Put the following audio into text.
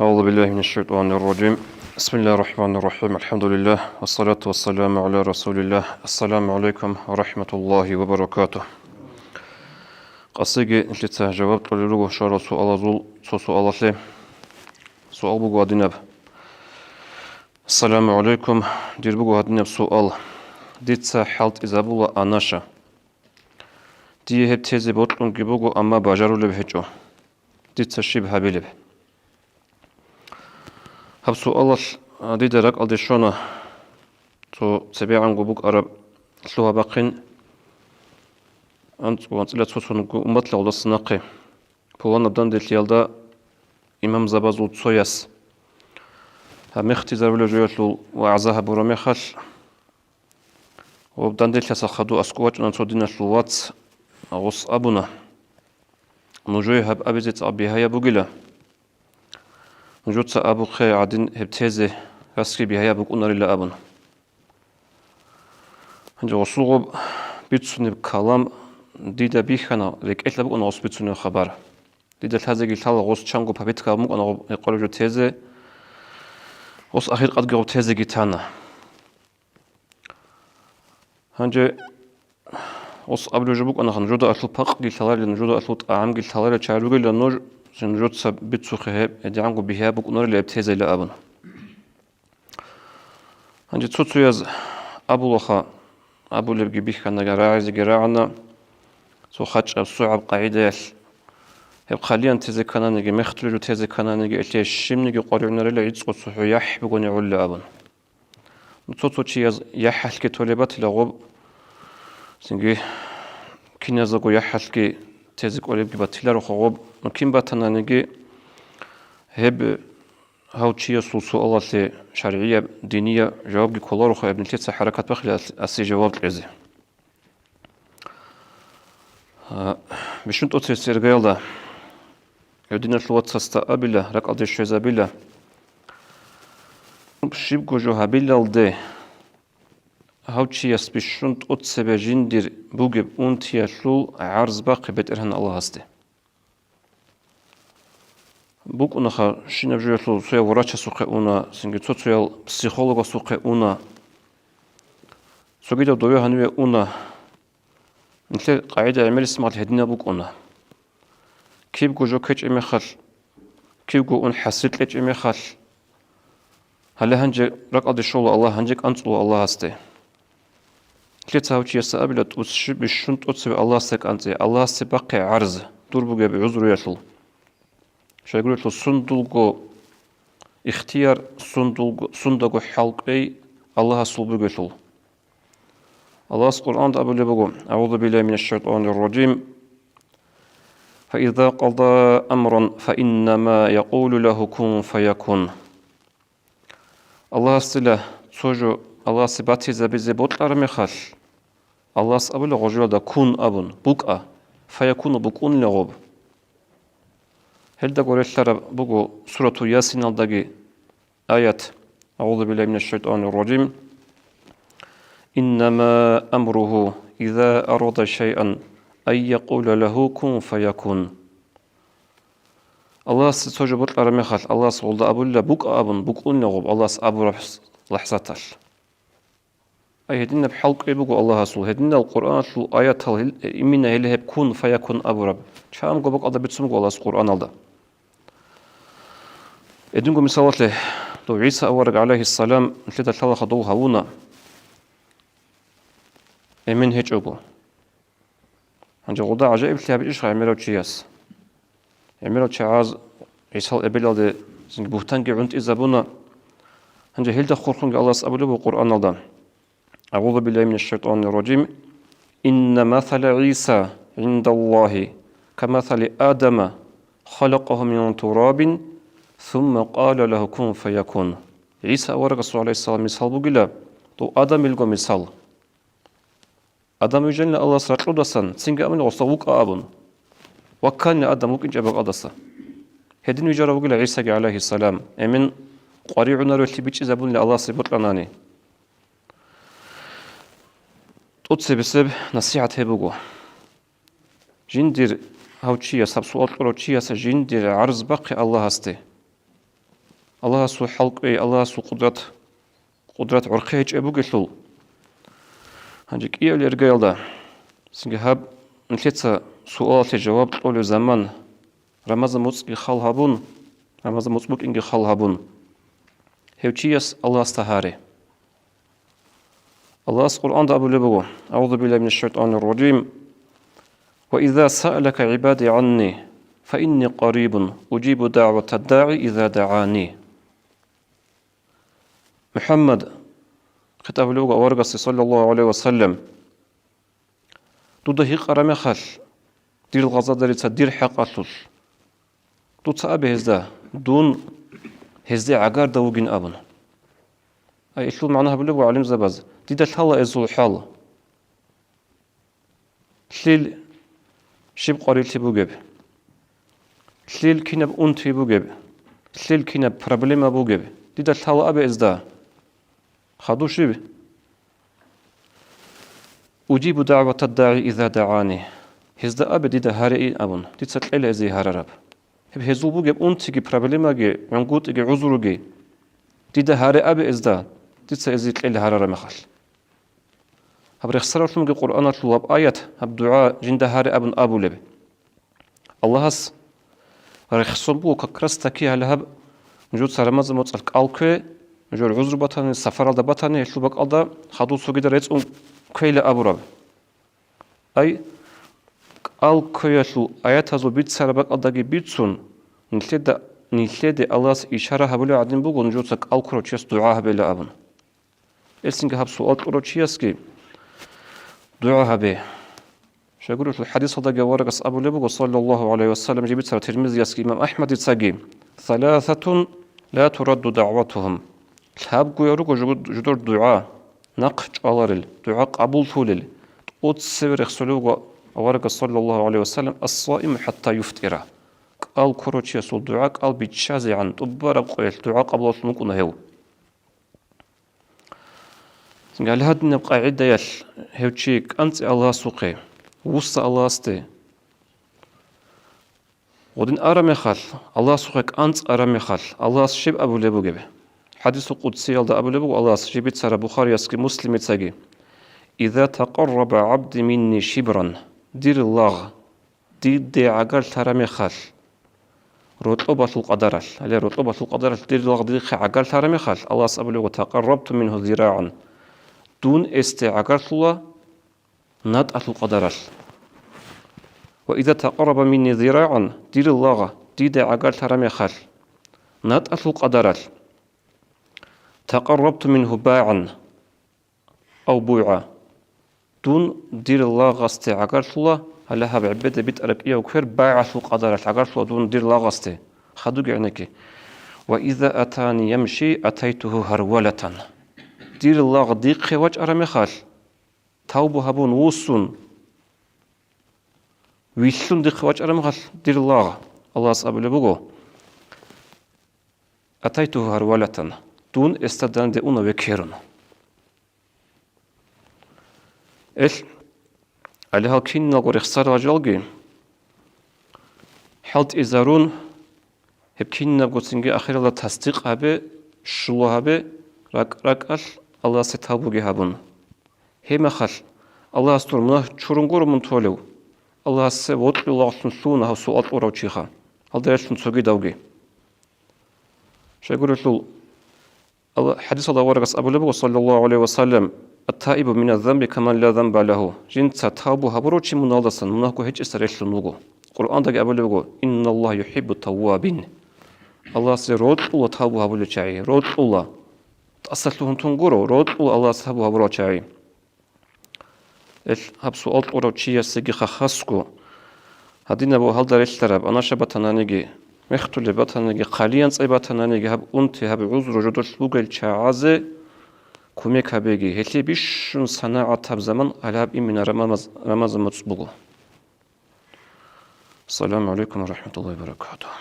أعوذ بالله من الشيطان الرجيم. بسم الله الرحمن الرحيم. الحمد لله والصلاة والسلام على رسول الله. السلام عليكم ورحمة الله وبركاته. قصيجي نشتة جواب طللوه شار سؤال زول سؤال له سؤال بقوا دينب. السلام عليكم دير بقوا دينب سؤال ديت حالت إذا بقوا أناشا دي هب تيزي بطلون جبقوا أما بجارو لبهجو ديت شبه بلب هب سؤال دي درك على شونه تو تبيعاً جبوك عرب سلوها باقين أنت لا تصون مطلع ولا الصناقي بوان بدن ديت يالدا إمام زبازو تسويس هم اختزار ولا جيوتلو وعزاها برميخل وبدن ديت يسخدو أسكوات أن تودينا سلوات غص أبونا نجوي هب أبيزت أبيها يا بوجلا نجوت أبو خي عدين هبتهزه رسكي بها يا بوك أنار إلا أبونا هنجي وصوغب بيتسوني بكلام ديدا بيخنا لك إتلا بوك أنا غص بيتسوني خبر ديدا الهزة قلتها غص شانغو بابيت كاموك أنا يقولوا جو تهزه غص أخير قد قرب تهزه جيتانا هنجي غص أبلو جبوك أنا خنجودا أتلو باق قلتها لنجودا أتلو طعام قلتها لشعرو قل لنور سنجود سب بيتسوخي هب يدي عنقو بيها بوك أنار إلا بتهزه إلا أبونا هنجي تسوتسو يز أبو لخا أبو لبقي بيخنا جراعز جراعنا سو خاتش صعب قاعدة هب خلينا تزكنا نجي مختلجو تزكنا نجي إتلي الشم نجي قارعنا رلا يتسقط صحو يح بقوني علا أبن نتوتو تشيز يح حلقة طلبات لغوب سنجي كنا زقو يح حلقة تزك أولبقي باتلا رخوب ممكن باتنا نجي هب هاو تشيز سلسو الله شرعية دينية جواب كلا رخو ابن تلت حركات بخلي أسي جواب العزي بشنت أتري سيرغيال دا يودينا الوات سستقبله رك أدي شيزابله شيبكو جو هابيلال دي هاو تشيز بشنت أتسبه جندير بوجب أنتيالو عرض باقي بترهن الله هستي بوك أنها شين بجيلو سويا وراتش سوق أنا سنجي تسويا بسيخولوج سوق أنا سوقي دويا هنوي أنا مثل قاعدة عمل اسمها الهدنا بوك أنا كيف جو كيج إمخال كيف جو أن حسيت ليج إمخال هلا هنج رقد الشغل الله هنجك أنصلو الله هستي كل تهاوتي يسأبلا توسش بشنت أتسوي الله سك أنتي الله سبقي عرض دور بوجا بعذر يطل شو يقول له صندوق اختيار صندوق حلقي الله صلب يطل الله القرآن أبو لبقو أعوذ بالله من الشيطان الرجيم فإذا قضى أمرا فإنما يقول له كن فيكون الله استلا سوجو الله سباتي زبيزي بوتلار مخال الله سأبو لغجو دا كون أبن بوكا فيكون بوكون لغوب هل دا قول بقو سورة ياسين الدقي آيات أعوذ بالله من الشيطان الرجيم إنما أمره إذا أراد شيئا أن يقول له كن فيكون الله ستوجب بطل رميخال الله سولد أبو الله بوك أبن بوكون لغوب الله سأبو لحظتال أي هدينا بحلق بقو الله سول هدينا القرآن سول آيات إمينا هله بكون فيكون أبو رب شام قبق أدا بتسمق الله القرآن الله إدنكم مثالات له لو عيسى أورق عليه السلام مثل الله خدوه هونا من هيج أبو هنجي غدا عجائب تلها بالإشغى يعملوا تشياس يعملوا تشعاز عيسى الإبلال ده زنج بوهتان عند إذا بنا هنجي هيل دخورخون الله سأبو له القرآن الله أعوذ بالله من الشيطان الرجيم إن مثل عيسى عند الله كمثل آدم خلقه من تراب ثم قال له كن فيكون عيسى ورق صلى الله عليه وسلم مثال بقلا تو آدم يلقى مثال آدم يجعلنا الله سرط لدسان سنجا أمن غصوك أبن وكان آدم وكين جابك أدسا هدين يجرى بقلا عيسى عليه السلام أمن قريعنا رولي بيش إذا الله سيبط لناني تقصي بسبب نصيحة هبوغو جندير هاو تشيا سب سؤال قرو تشيا سجندير عرض باقي الله هستي Allah'a su halk ve Allah'a su kudret orkayç ebu geçul. Hancık iyi öyle geldi. Çünkü hab nitletsa sual cevap olu zaman Ramazan mutski halhabun Ramazan mutbuk ingi halhabun. Hevçiyas Allah stahari. Allah's Kur'an'da abule bu. Euzu billahi mineşşeytanirracim. Ve izâ sa'aleke ibâdi anni fe inni qaribun ucibu da'vetad da'i izâ da'ani. Muhammed kitabı wargası sallallahu aleyhi ve sellem. Duda hiç arame khal. Dir gazadari dir haqatul. Tutsa abi hezda. Dun hezda agar da bugün abun. Ay şu manaha bile bu alim zabaz. Dida halla ezul hal. Şil şib qaril bu gibi. Şil kinab unti bu gibi. Şil kinab problema bu gibi. Dida halla abi ezda. خدو شبه أجيب دعوة الداعي إذا دعاني هزدا أبدي ده هارئي أبون تتسأل إزي هاررب هب هزو بوجب أنتي проблема جي عنقود جي عذر جي دي ده هارئ أبي إزدا تتسأل إزي تقل هارر مخال هب رخصر لهم جي قرآن الواب آيات هب دعاء جند هارئ أبن أبو لب الله هس رخصر بو ككرستكي هل هب وجود سرمز متصلك ألكي Jol uzur batanı, safaralda batanı, şubak alda xadu sugida rets köyle aburab. Ay al köyasu ayat hazu bit sarabak aldagi bitsun. Nihlede Allah's işara habule adin bugun jotsak al kroçyas dua habele abun. Elsinge hab sual kroçyas ki dua habe. Şaguru hadis hada gawargas Abu Lebu sallallahu aleyhi ve sellem cibit sar Tirmizi yaski İmam Ahmed itsagi. Thalathatun la turaddu da'watuhum. Hab koyaruk judur dua naqç alaril dua kabul fulil ot sever xsulugo avarga sallallahu aleyhi ve sellem as-saim hatta yuftira al koroçya sul dua al bitşazi an tubara qoyal dua qabul olsun kuna hev singal hadne qaida yal hevçik ant Allah suqi wussa Allah asti odin aramexal Allah suqi ant aramexal Allah şib Abu Lebu gibi Hadis-i Kudsi yalda Abu Lebu Allah jibit sara Bukhari yaski Muslim etsagi. İza taqarraba abdi minni shibran dirillah didde agar tarame khal. Rutbatul qadaral. Ale rutbatul qadaral dirillah didde agar tarame khal. Allah Abu Lebu taqarrabtu minhu zira'an. Dun este agar sulla nad'atul qadaral. Ve iza taqarraba minni zira'an dirillah didde agar tarame khal. Nad'atul qadaral. تقربت منه باعا أو بوعا دون دير الله غستي عقرت الله هلا هب عبادة بيت أربية وكفر باع في القدر عقرت الله دون دير الله غستي خدوق عنك وإذا أتاني يمشي أتيته هرولة دير الله ضيق وجه أرمي خال توبه هبون وصون ويشون ضيق وجه أرمي خال دير الله الله سأبلي بقو أتيته هرولة دون استدان de una vekerun. Ali halkin nagor ikhsar ajalgi. Halt izarun hep kin nagosinge akhirala tasdiq abi shulu abi rakal Allah se tabu gehabun. Hema khal Allah astur muna churungur mun tolew. Allah se wotlu lawsun suna ha suat orawchiha. Aldersun sogi dawgi. Shagurul حديث الله ورقص أبو لبو صلى الله عليه وسلم التائب من الذنب كمن لا ذنب له جن تتابو هبروشي منالدسن مناكو هيج استريش لنوغو قرآن دقى أبو لبو إن الله يحب التوابين الله سي رود الله تابو هبولو چاي رود الله تأصل لهم تنقرو رود الله سابو هبرو چاي هبسو ألت أورو چيا سيجي خخصكو هدين أبو هل داريش تراب أنا شبتنانيجي مختلف بطنه قلیان ای بطنه هب اونتی هب عذر جدوش بوگل چعازه کمیک هبگی هلی بیشون صناعت هب زمان علاب این من رمز متصبغو. السلام علیکم و رحمت الله و برکاته.